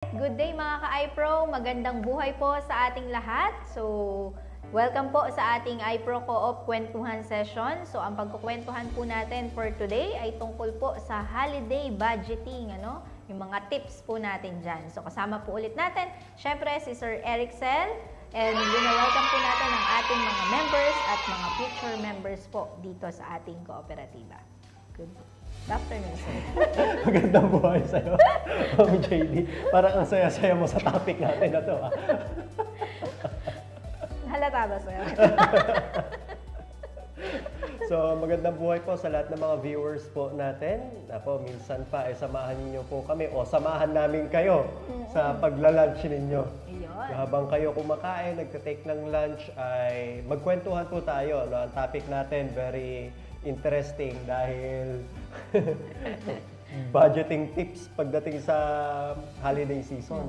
Good day mga ka-iPro! Magandang buhay po sa ating lahat. So, welcome po sa ating iPro Co-op Kwentuhan Session. So, ang pagkukwentuhan po natin for today ay tungkol po sa holiday budgeting, yung mga tips po natin dyan. So, kasama po ulit natin, syempre, si Sir Eric Sel. And welcome po natin ang ating mga members at mga future members po dito sa ating kooperatiba. Good afternoon, sir. Magandang buhay sa'yo, Ma'am JD. Parang ang saya-saya mo sa topic natin na to, ah. Halata ba, sir? So, magandang buhay po sa lahat ng mga viewers po natin. Ako, minsan pa, samahan niyo po kami o samahan namin kayo sa pagla-lunch ninyo. Ayun. Habang kayo kumakain, nagte-take ng lunch, ay magkwentuhan po tayo. No? Ang topic natin, very interesting dahil budgeting tips pagdating sa holiday season.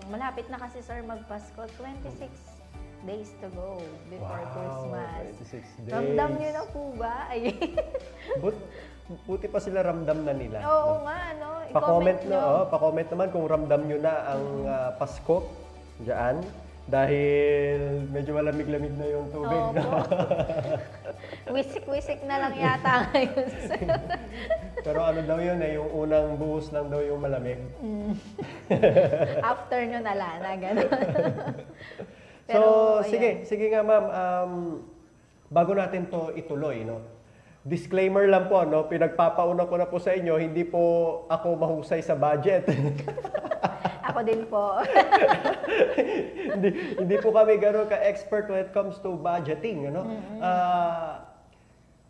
Malapit na kasi, sir, magpasko. 26 days to go before Wow, Christmas. 26 days. Ramdam niyo na po ba? Ay. Buti pa sila ramdam na nila. Oo nga, Pa-comment nyo. pa-comment naman kung ramdam nyo na ang Pasko diyan dahil medyo malamig-lamig na yung tubig. Oo. Wisik-wisik na lang yata ngayon, sir. Pero ano daw yun yung unang buhos lang daw yung malamig. After nyo nalana, gano'n. So, ayan. sige nga ma'am, bago natin to ituloy, disclaimer lang po, pinagpapauna ko na po sa inyo, hindi po ako mahusay sa budget. Ako din po. hindi po kami gano'n ka-expert when it comes to budgeting,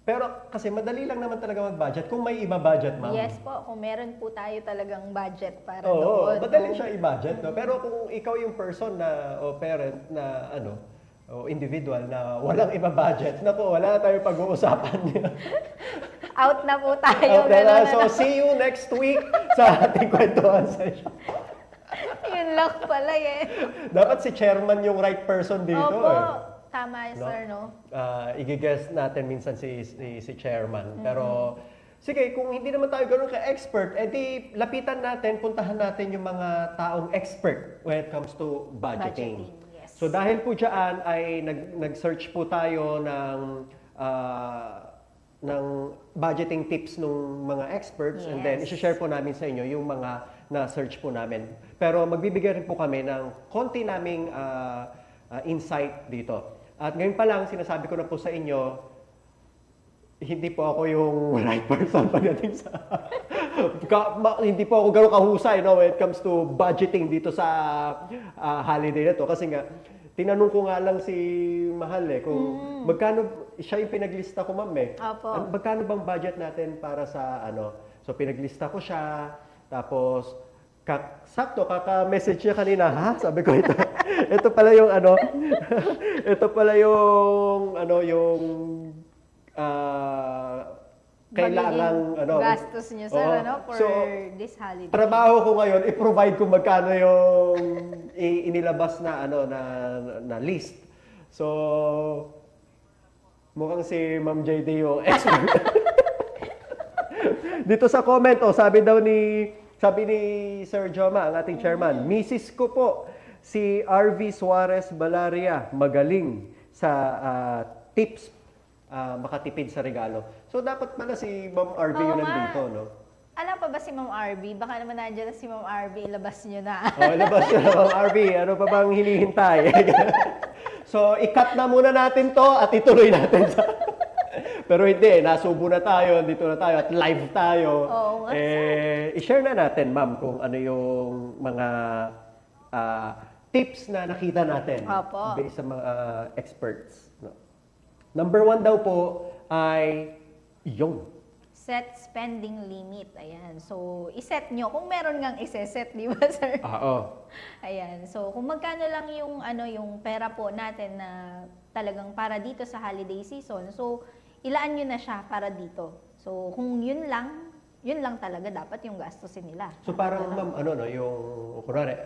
pero kasi madali lang naman talaga mag-budget kung may iba budget, ma'am. Yes po, kung meron po tayo talagang budget para Oo, doon. madali siya i-budget, Pero kung ikaw yung person na o parent na o individual na walang iba budget, naku, wala na tayong pag-uusapan. Out na po tayo. Okay, Ganun so na. see you next week sa ating kwentuhan session. Yun lang pala eh. Dapat si chairman yung right person dito. Opo, tama sir, I-guess natin minsan si chairman. Pero sige, kung hindi naman tayo gano'n ka-expert, edi lapitan natin, puntahan natin yung mga taong expert when it comes to budgeting. Yes. So dahil po dyan ay nag-search po tayo ng budgeting tips ng mga experts, and then i-share po namin sa inyo yung mga na-search po namin. Pero magbibigay rin po kami ng konti naming insight dito. At ngayon pa lang, sinasabi ko na po sa inyo, hindi po ako yung right person pagdating sa... hindi po ako gano'ng kahusay when it comes to budgeting dito sa holiday na to. Kasi nga, tinanong ko nga lang si Mahal kung magkano, siya yung pinaglista ko, ma'am Opo. Magkano bang budget natin para sa So pinaglista ko siya, tapos sakto, kaka-message niya kanina, ha? Sabi ko, ito pala yung ito pala yung kailangang gastos niyo sir, for so, this holiday. Trabaho ko ngayon, i-provide ko magkano yung inilabas na na list. So, mukhang si Ma'am JD yung expert. Dito sa comment, sabi ni Sir Joma, ang ating chairman, Mrs. ko po, si RV Suarez Balaria, magaling sa tips makatipid sa regalo. So, dapat pala si Ma'am RV yun nandito, Alam pa ba si Ma'am RV? Baka naman nandiyan na si Ma'am RV, ilabas niyo na. Ilabas niyo na, Ma'am RV. Ano pa bang hinihintay? So, i-cut na muna natin to at ituloy natin sa... Pero hindi, nasubo na tayo, dito na tayo, at live tayo. Oo, I-share na natin, ma'am, kung ano yung mga tips na nakita natin based sa mga experts. Number 1 daw po ay yung set spending limit. Ayan. So, iset nyo. Kung meron ngang iseset, di ba, sir? Oo. Ayan. So, kung magkano lang yung pera po natin na talagang para dito sa holiday season. So, ilaan nyo na siya para dito. So, kung yun lang talaga dapat yung gastusin nila. So, parang, ma'am, yung, kunwari,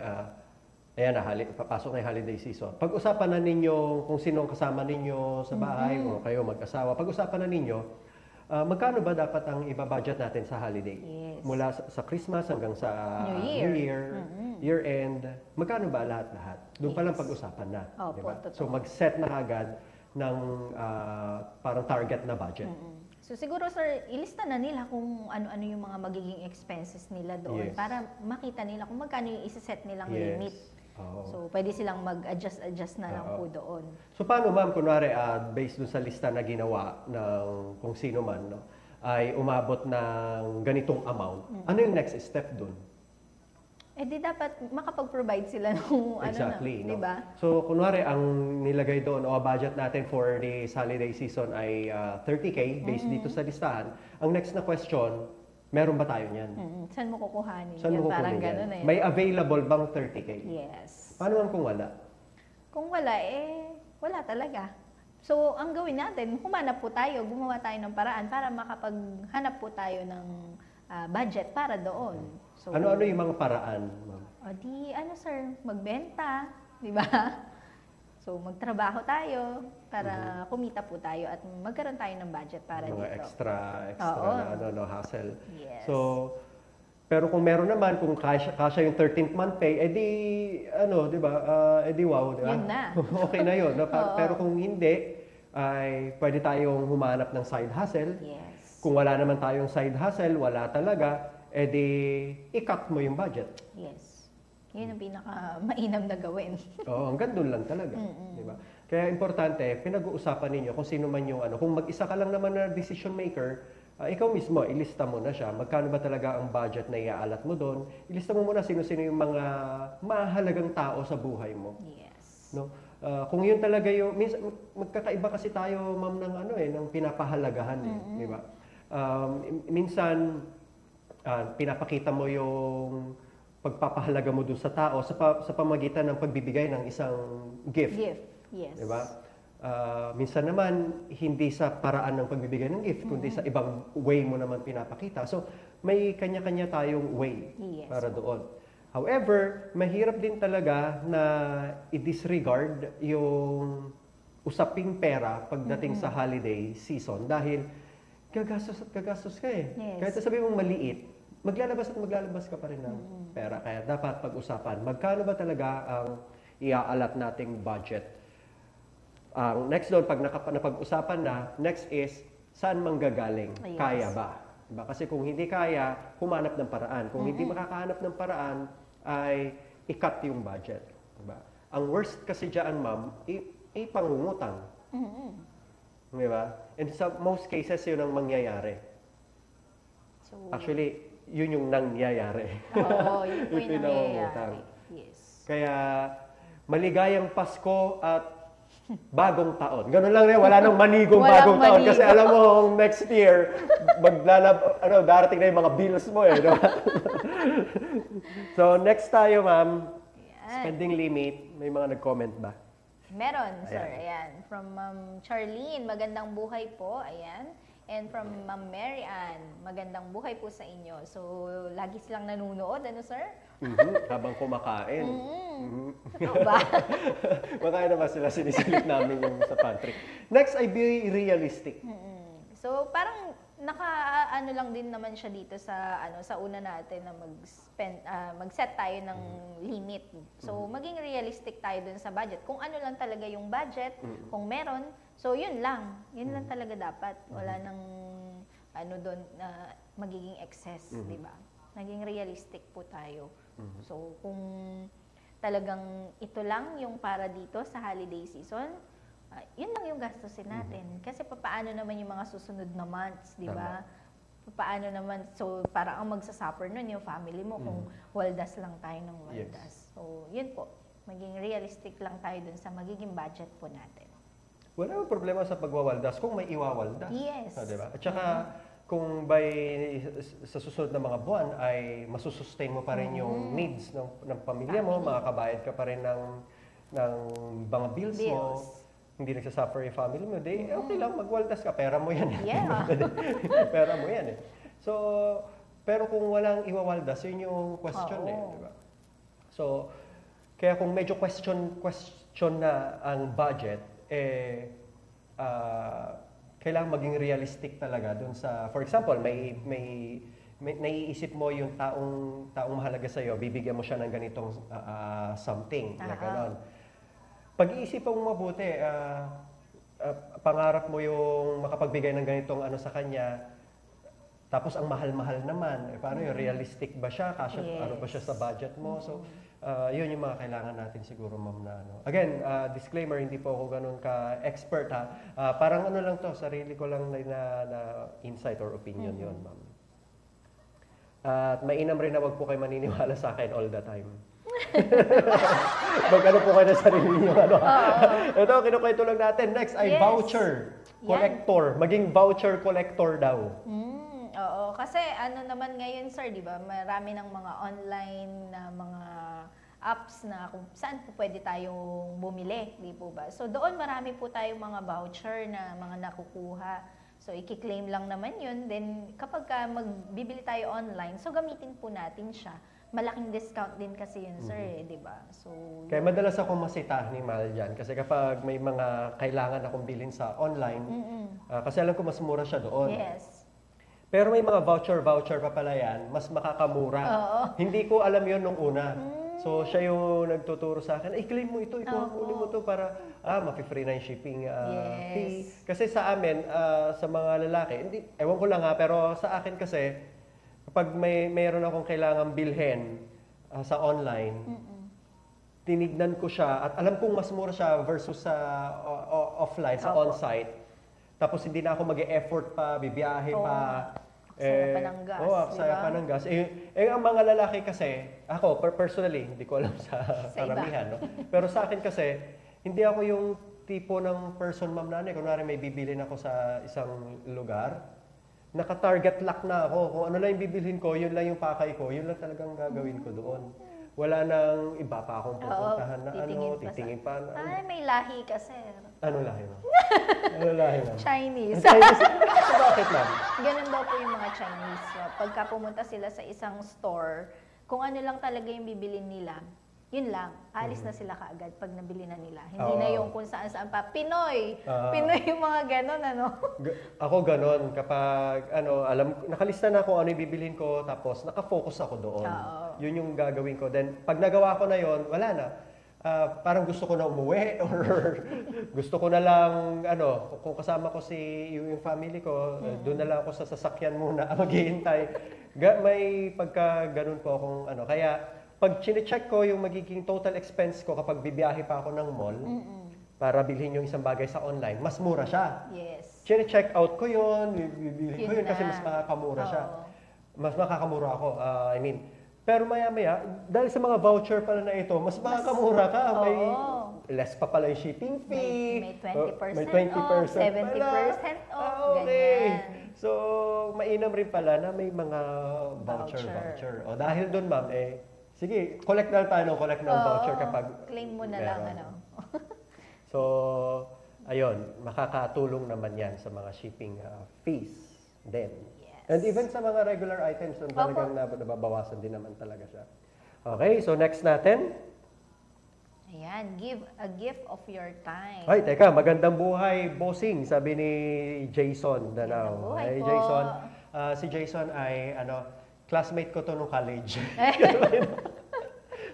ayan papasok na yung holiday season. Pag-usapan na ninyo kung sinong kasama ninyo sa bahay, o kayo mag-asawa, pag-usapan na ninyo, magkano ba dapat ang iba-budget natin sa holiday? Yes. Mula sa Christmas hanggang sa New Year. New Year. year-end, magkano ba lahat-lahat? Doon pa lang Yes. pag-usapan na. Opo, Di ba? totoo. So mag-set na agad ng parang target na budget. So siguro sir, ilista na nila kung ano-ano yung mga magiging expenses nila doon Yes. para makita nila kung magkano yung isa-set nilang Yes. limit. Oo. So pwede silang mag-adjust na lang Oo. po doon. So paano ma'am, kunwari based dun sa lista na ginawa ng kung sino man, no, ay umabot ng ganitong amount, ano yung next step dun? Eh di dapat makapag-provide sila ng Exactly. di No? ba? So, kunwari, ang nilagay doon o budget natin for this holiday season ay 30K based dito sa listahan. Ang next na question, meron ba tayo niyan? Saan mo kukuhanin? Saan mo Yan, parang kukunin yan? ganun eh. May available bang 30K? Yes. Paano man kung wala? Kung wala, wala talaga. So, ang gawin natin, humanap po tayo, gumawa tayo ng paraan para makapaghanap po tayo ng budget para doon. So, Ano-ano yung mga paraan, ma'am? O di, sir, magbenta, di ba? So, magtrabaho tayo para kumita po tayo at magkaroon tayo ng budget para Mga dito. extra Oo. na hassle. Yes. So, pero kung meron naman, kung kasya yung 13th month pay, di ba, wow, di ba? Yun na. Okay na yun. No? Oo. Pero kung hindi, ay pwede tayong humanap ng side hustle. Yes. Kung wala naman tayong side hustle, wala talaga, i-cut mo yung budget. Yes. Yun ang pinaka-mainam na gawin. Oo, hanggang doon lang talaga. Di ba? Kaya importante, pinag-uusapan ninyo kung sino man yung kung mag-isa ka lang naman na decision maker, ikaw mismo, ilista mo na siya. Magkano ba talaga ang budget na iaalat mo doon? Ilista mo muna sino-sino yung mga mahalagang tao sa buhay mo. Yes. No? Kung yun talaga yung, minsan, magkakaiba kasi tayo, ma'am, ng pinapahalagahan. Di ba? Minsan, pinapakita mo yung pagpapahalaga mo doon sa tao sa pamagitan ng pagbibigay ng isang gift. Gift. Yes. Di ba? Minsan naman, hindi sa paraan ng pagbibigay ng gift, kundi sa ibang way mo naman pinapakita. So, may kanya-kanya tayong way Yes. para doon. However, mahirap din talaga na i-disregard yung usaping pera pagdating sa holiday season dahil gagastos at gagastos ka eh. Yes. Kahit sabi mong maliit, maglalabas ka pa rin ng pera. Kaya dapat pag-usapan, magkano ba talaga ang iaalat nating budget? Ang next doon, pag napag-usapan na, next is, saan manggagaling? Yes. Kaya ba? Diba? Kasi kung hindi kaya, humanap ng paraan. Kung hindi makakahanap ng paraan, ay i-cut yung budget. Diba? Ang worst kasi dyan, ma'am, pangungutang. Diba? And sa most cases, yun ang mangyayari. So, Actually, yun yung nangyayari. oo, yun po yung pinangungutang. nangyayari. Yes. Kaya, maligayang Pasko at bagong taon. Ganun lang rin, wala nang manigong Walang bagong taon. manigo. Kasi alam mo, next year, darating na yung mga bills mo eh. No? So, next tayo, ma'am. Ayan. Spending limit. May mga nag-comment ba? Meron, sir. Ayan. From Charlene, magandang buhay po. Ayan. And from Ma'am Mary Ann, magandang buhay po sa inyo. So, lagi silang nanunood, sir? Habang kumakain. Totoo ba? Makain naman sila, sinisilip namin yung sa pantry. Next ay be realistic. So, parang lang din naman siya dito sa sa una natin na mag-set tayo ng limit. So, maging realistic tayo dun sa budget. Kung ano lang talaga yung budget, kung meron, so yun lang. Yun lang talaga dapat. Wala nang doon na magiging excess, di ba? Naging realistic po tayo. So, kung talagang ito lang yung para dito sa holiday season, yun lang yung gastusin natin. Kasi papaano naman yung mga susunod na months, di ba? Papaano naman, so parang ang magsasuffer nun yung family mo kung waldas lang tayo ng waldas. Yes. So, yun po. Maging realistic lang tayo dun sa magiging budget po natin. Wala yung problema sa pagwawaldas kung may iwawaldas. Yes. Diba? At saka, kung sa susunod na mga buwan ay masusustain mo pa rin yung needs ng pamilya mo, makakabayad ka pa rin ng mga bills mo, hindi nagsasuffer yung family mo, okay lang, magwaldas ka, pera mo yan. Yeah. Pera mo yan eh. So, pero kung walang iwawaldas, yun yung question diba? So, kaya kung medyo question na ang budget, kailangan maging realistic talaga dun sa, for example, may naiisip mo yung taong mahalaga sa iyo, bibigyan mo siya ng ganitong something, na gano'n. Pag-iisipan mo mabuti, pangarap mo yung makapagbigay ng ganitong ano sa kanya, tapos ang mahal-mahal naman, paano yun, realistic ba siya, kasya, ano ba siya sa budget mo, so yun yung mga kailangan natin siguro, ma'am, na ano. Again, disclaimer, hindi po ako ganun ka-expert, ha. Parang ano lang to, sarili ko lang na insight or opinion yun, ma'am. At mainam rin na wag po kayo maniniwala sa akin all the time. Mag-ano po kayo na sarili niyo. Ano? Ito, kinukwento lang natin. Next ay voucher collector. Maging voucher collector daw. Oo, kasi ano naman ngayon, sir, di ba? Marami ng mga online na mga apps na kung saan po pwede tayong bumili, di po ba? So doon marami po tayong mga voucher na mga nakukuha. So, i-claim lang naman yun. Then, kapag magbibili tayo online, so gamitin po natin siya. Malaking discount din kasi yun, sir, di ba? So, kaya madalas ako masita ni Mal dyan. Kasi kapag may mga kailangan akong bilhin sa online, kasi alam ko mas mura siya doon. Yes. Pero may mga voucher pa pala yan, mas makakamura. Hindi ko alam yun nung una. So, siya yung nagtuturo sa akin, i-claim mo ito, kunin mo ito para mapi-free na yung shipping fee. Kasi sa amin, sa mga lalaki, ewan ko lang pero sa akin kasi, kapag mayroon akong kailangan bilhin sa online, tinignan ko siya at alam kong mas mura siya versus sa offline, sa on-site. Tapos hindi na ako mag-e-effort pa, bibiyahe pa. Saya pa ng gas, saya pa ng gas. Ang mga lalaki kasi, ako personally, hindi ko alam sa karamihan, no? Pero sa akin kasi, hindi ako yung tipo ng person, ma'am, nanay. Kunwari may bibilin ako sa isang lugar, naka-target lock na ako. Kung ano lang yung bibilhin ko, yun lang yung pakay ko, yun lang talagang gagawin ko doon. Wala nang iba pa akong pupuntahan na titingin pa. May lahi kasi. Ano lahi, ma'am? Ano lahi, ma'am? Chinese. Bakit, ma'am? Ganun daw po yung mga Chinese. Pagka pumunta sila sa isang store, kung ano lang talaga yung bibilin nila, yun lang. Alis na sila kaagad pag nabili na nila. Hindi na yung kung saan-saan pa. Pinoy! Pinoy yung mga ganun, ano? Ako ganun. Kapag, nakalista na kung ano yung bibilin ko, tapos nakafocus ako doon. Yun yung gagawin ko. Then, pag nagawa ko na yun, wala na. Parang gusto ko na umuwi or gusto ko na lang, kung kasama ko yung family ko, doon na lang ako sa sasakyan muna, maghihintay. May pagka ganun po akong, kaya, pag chine-check ko yung magiging total expense ko kapag bibiyahe pa ako ng mall, para bilhin yung isang bagay sa online, mas mura siya. Yes. Chine-check out ko yun, bibilhin ko yun kasi mas makakamura siya. Mas makakamura ako, pero maya-maya, dahil sa mga voucher pala na ito, mas makakamura ka. May less pa pala yung shipping fee. May 20% off, 70% off, ganyan. So, mainam rin pala na may mga voucher. O dahil doon, ma'am, sige, collect na tayo ng voucher kapag claim mo na lang, So, ayun, makakatulong naman yan sa mga shipping fees then. And even sa mga regular items, talagang nababawasan din naman talaga siya. Okay, so next natin. Ayan, give a gift of your time. Ay, teka, magandang buhay, bossing, sabi ni Jason Danao. Buhay po. Jason, si Jason ay, classmate ko to nung college.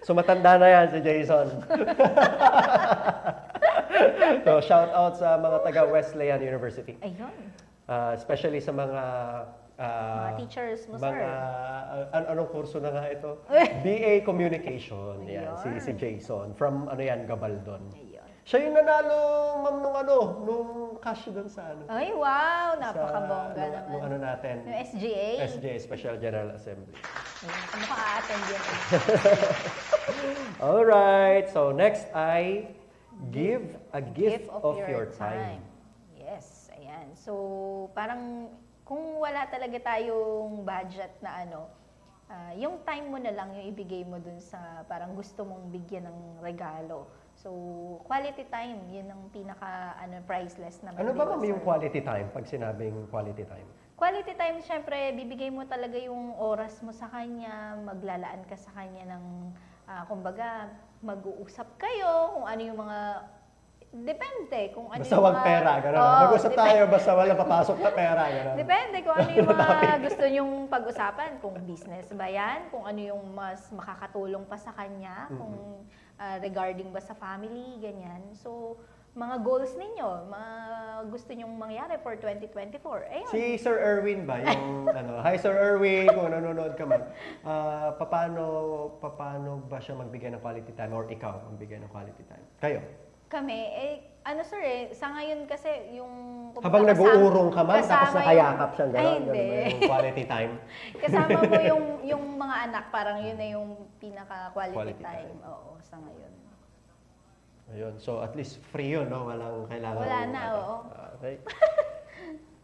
So, matanda na yan si Jason. So, shout out sa mga taga Wesleyan University. Ayun. Especially sa mga teachers mo, sir. Anong kurso na nga ito? BA Communication. Yan, si Jason. From, Gabaldon. Ayun. Siya yung nanalo, ma'am, nung cash doon sa Ay, wow! Napakabongga naman. Nung natin. Yung SGA? SGA, Special General Assembly. Ayun, mukha a-attend yun. Alright, so next ay give a gift of your time. Yes, ayan. So, parang kung wala talaga tayong budget na yung time mo na lang yung ibigay mo dun sa parang gusto mong bigyan ng regalo. So, quality time, yun ang pinaka priceless naman. Ano ba yung quality time pag sinabing quality time? Quality time, syempre, bibigay mo talaga yung oras mo sa kanya, maglalaan ka sa kanya ng, kumbaga, mag-uusap kayo, kung ano yung mga Depende kung ano Basta wag pera, gano'n. Mag-usap tayo, basta wala papasok na pera, gano'n. Depende kung ano yung mga gusto nyong pag-usapan. Kung business ba yan, kung ano yung mas makakatulong pa sa kanya, kung regarding ba sa family, ganyan. So, mga goals ninyo, mga gusto nyong mangyari for 2024. Ayun. Si Sir Erwin ba? Yung, hi Sir Erwin, kung nanonood ka man. Paano ba siya magbigay ng quality time or ikaw magbigay ng quality time? Kayo? Kami, sa ngayon kasi yung... Habang nag-uurong ka man, tapos nakayakap siyang Ay, gano'n, hindi. yung quality time. Kasama mo yung mga anak, parang yun na yung pinaka-quality time. Oo, sa ngayon. Ayun, so at least free yun, no? Walang kailangan... Wala na, oo. Okay.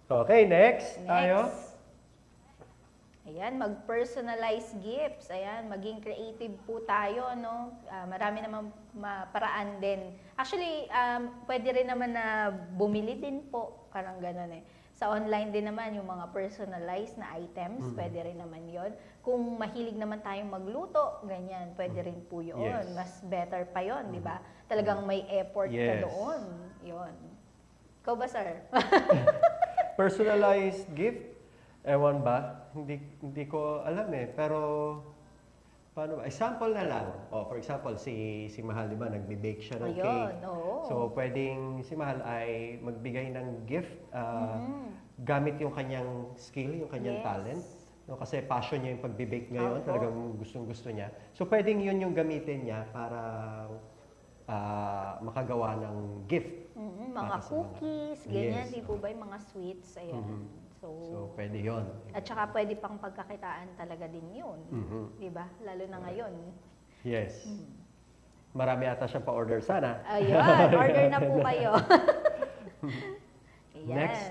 Okay, next. Tayo. Ayan, mag-personalize gifts. Ayan, maging creative po tayo, no? Marami namang paraan din. Actually, pwede rin naman na bumili din po. Parang gano'n eh. Sa online din naman, yung mga personalized na items, pwede rin naman yon. Kung mahilig naman tayong magluto, ganyan, pwede rin po yun. Yes. Mas better pa yon, di ba? Talagang may effort ka doon. Yun. Ikaw ba, sir? Personalized gift? Ewan ba? Hindi ko alam eh. Pero, paano ba? Example na lang. For example, si Mahal, di ba, nagbe-bake siya ng cake. Oo. So, pwedeng si Mahal ay magbigay ng gift gamit yung kanyang skill, yung kanyang talent. No, kasi passion niya yung pagbe-bake ngayon. Talagang gustong-gusto niya. So, pwedeng yun yung gamitin niya para makagawa ng gift. Mga cookies, ganyan. Di po ba yung mga sweets? Ayan. So, pwede yun. At saka pwede pang pagkakitaan talaga din yun. Di ba? Lalo na ngayon. Yes. Marami ata siyang pa-order sana. Ayun, order na po kayo. Ayan. Next.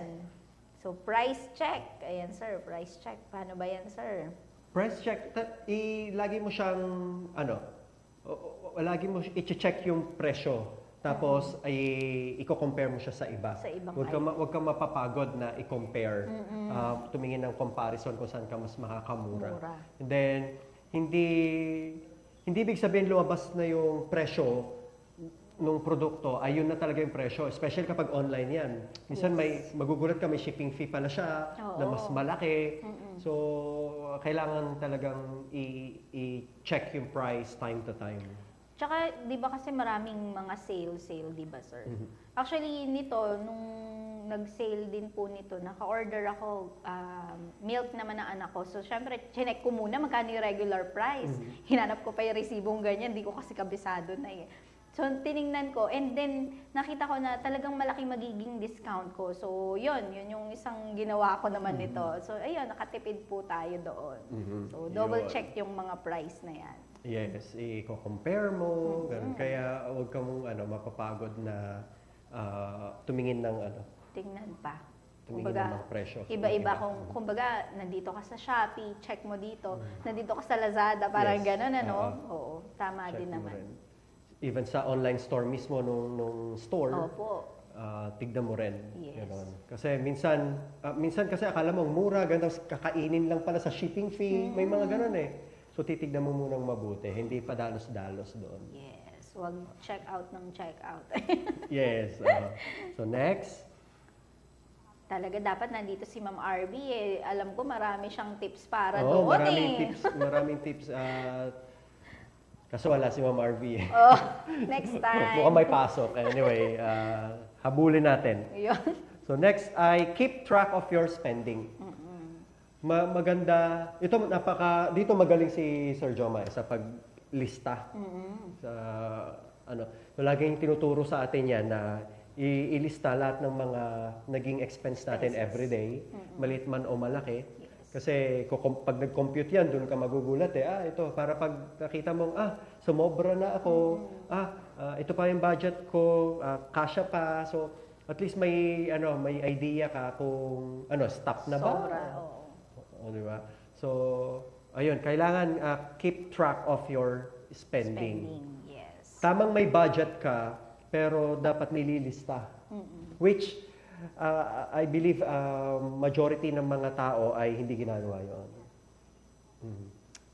So, price check. Ayan, sir. Price check. Paano ba yan, sir? Price check. Lagi mo siyang, lagi mo i-check yung presyo. Tapos, i-compare mo siya sa iba. Sa ibang Huwag kang mapapagod na i-compare. Tumingin ng comparison kung saan ka mas makakamura. And then, hindi ibig sabihin lumabas na yung presyo ng produkto, ayun na talaga yung presyo. Especially kapag online yan. Minsan magugulat ka, may shipping fee pala siya na mas malaki. So, kailangan talagang i-check yung price time to time. Tsaka, di ba kasi maraming mga sale, di ba, sir? Actually, nito, nung nag-sale din po nito, naka-order ako, milk naman ng anak ko. So, syempre, chinek ko muna magkano yung regular price. Hinanap ko pa yung resibong ganyan, di ko kasi kabisado na eh. So, tiningnan ko, and then, nakita ko na talagang malaki magiging discount ko. So, yun yung isang ginawa ko naman nito. So, ayun, nakatipid po tayo doon. So, double check yung mga price na yan. Yes, i-compare mo, ganun. Kaya huwag kang mapapagod na tumingin ng Tingnan pa. tumingin ng mga presyo. Iba-iba kumbaga nandito ka sa Shopee, check mo dito. Nandito ka sa Lazada, parang gano'n Oo, tama Check din mo naman. rin. Even sa online store mismo nung store. Opo. Tignan mo rin. Yes. Ganon. Kasi minsan kasi akala mo mura, ganda, kakainin lang pala sa shipping fee. May mga ganon eh. So titignan mo munang mabuti, hindi pa dalos-dalos doon. Yes, wag check out ng check out. Yes. So next. Talaga dapat nandito si Ma'am RB eh. Alam ko marami siyang tips para Oo, doon maraming tips. Kaso wala si Ma'am RB eh. Oh, next time. Mukhang may pasok. Anyway, habulin natin. Yun. So next ay keep track of your spending. Maganda. Dito magaling si Sir Joma sa paglista. So laging tinuturo sa atin yan na ilista lahat ng mga naging expense natin everyday, maliit man o malaki. Kasi pag nag-compute yan, doon ka magugulat ito, para pag nakita mong, sumobra na ako, ito pa yung budget ko, kasya pa. So, at least may idea ka kung, stop na ba? Sobra, Di ba? So, ayun, kailangan keep track of your spending. Yes. Tamang may budget ka, pero dapat nililista. Which, I believe, majority ng mga tao ay hindi ginagawa yun.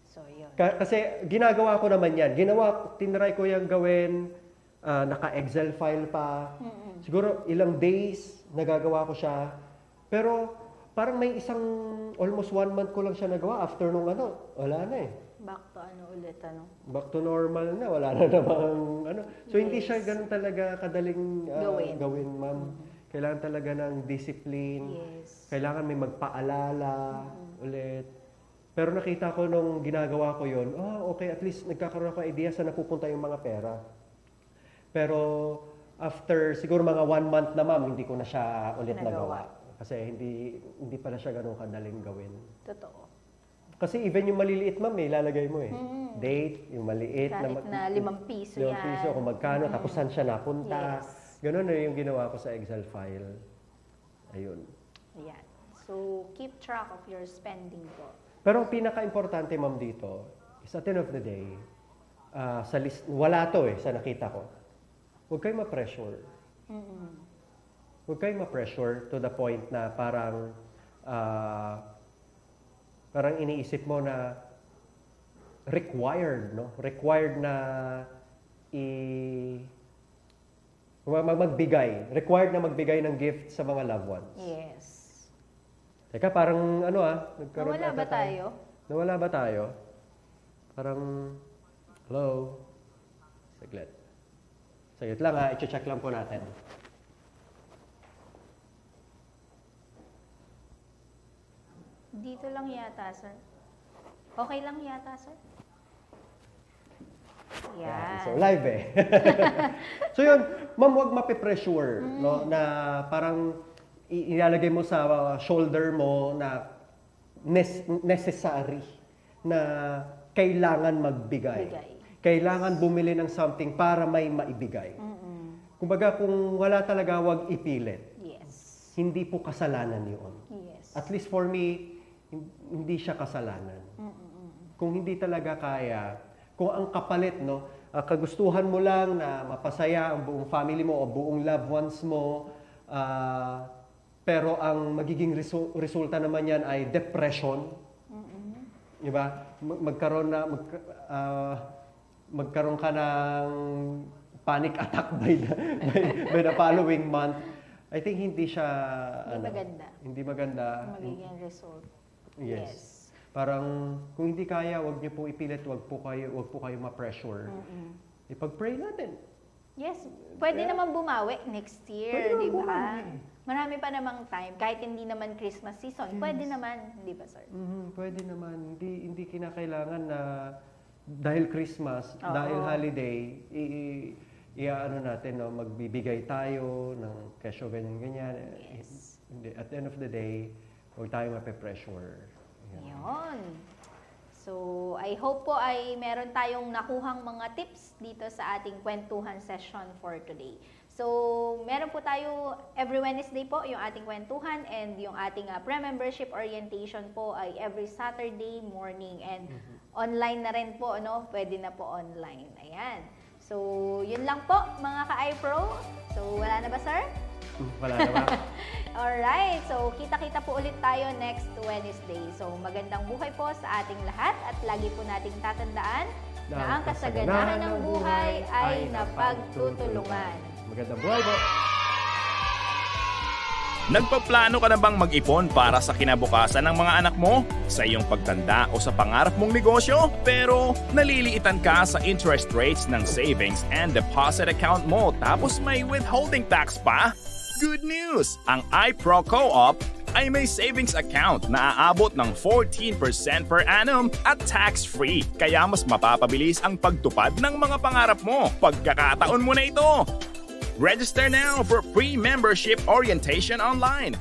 So, yun. Kasi ginagawa ko naman yan. Tinry ko yung gawin naka-Excel file pa. Siguro ilang days nagagawa ko siya. Pero parang may almost 1 month ko lang siya nagawa. After nung wala na eh. Back to ulit, Back to normal na, wala na namang So hindi siya ganun talaga kadaling gawin, ma'am. Kailangan talaga ng discipline. Yes. Kailangan may magpaalala ulit. Pero nakita ko nung ginagawa ko yun, okay, at least nagkakaroon ako idea saan napupunta yung mga pera. Pero after siguro mga 1 month na, ma'am, hindi ko na siya ulit nagawa. Kasi hindi pala siya ganun kadaling gawin. Totoo. Kasi even yung maliliit, ma'am, ilalagay mo eh. Date, yung maliit. Kahit na 5 piso yan. 5 piso, kung magkano, tapos saan siya napunta. Yes. Ganun na yung ginawa ko sa Excel file. Ayun. Ayan. So, keep track of your spending po. Pero ang pinaka-importante, ma'am, dito, is at the end of the day, sa list, wala to sa nakita ko. Huwag kayong ma-pressure. Huwag kayong ma-pressure to the point na parang iniisip mo na required, no? Required na required na magbigay ng gift sa mga loved ones. Yes. Teka, parang nagkaroon Nawala ba tayo? Nawala ba tayo? Parang, hello? Saglit. Saglit lang i-check lang po natin. Dito lang yata, sir. Okay lang yata, sir? Yan. So, live So yun, ma'am, huwag mape-pressure, no? Na parang ilalagay mo sa shoulder mo na necessary na kailangan magbigay. Kailangan bumili ng something para may maibigay. Kumbaga, kung wala talaga, huwag ipilit. Yes. Hindi po kasalanan yun. Yes. At least for me, hindi siya kasalanan. Kung hindi talaga kaya, kung ang kapalit, no, kagustuhan mo lang na mapasaya ang buong family mo o buong loved ones mo, pero ang magiging resulta naman yan ay depression. Diba? Magkaroon ka ng panic attack by the following month. I think hindi siya maganda. Hindi maganda. Magiging result. Yes. Parang kung hindi kaya, wag niyo po ipilit, wag po kayo ma-pressure. Ipag-pray natin. Yes, pwede naman bumawi next year, di ba? Marami pa namang time, kahit hindi naman Christmas season, pwede naman, di ba, sir? Pwede naman. Hindi kinakailangan na dahil Christmas, dahil holiday, natin, no, magbibigay tayo ng kesyo ganyan. Yes. At the end of the day, huwag tayo mape-pressure. Yun. So, I hope po ay meron tayong nakuhang mga tips dito sa ating kwentuhan session for today. So, meron po tayo every Wednesday po yung ating kwentuhan, and yung ating pre-membership orientation po ay every Saturday morning, and online na rin po, no? Pwede na po online. Ayan. So, yun lang po mga ka-iPro. So, wala na ba, sir? Wala na ba? Alright, so kita-kita po ulit tayo next Wednesday. So magandang buhay po sa ating lahat, at lagi po nating tatandaan na ang kasaganahan ng buhay ay napagtutulungan. Magandang buhay po! Nagpaplano ka na bang mag-ipon para sa kinabukasan ng mga anak mo, sa iyong pagtanda o sa pangarap mong negosyo? Pero naliliitan ka sa interest rates ng savings and deposit account mo, tapos may withholding tax pa? Good news! Ang iPro Co-op ay may savings account na aabot ng 14% per annum at tax-free. Kaya mas mapapabilis ang pagtupad ng mga pangarap mo. Pagkakataon mo na ito! Register now for pre-membership orientation online.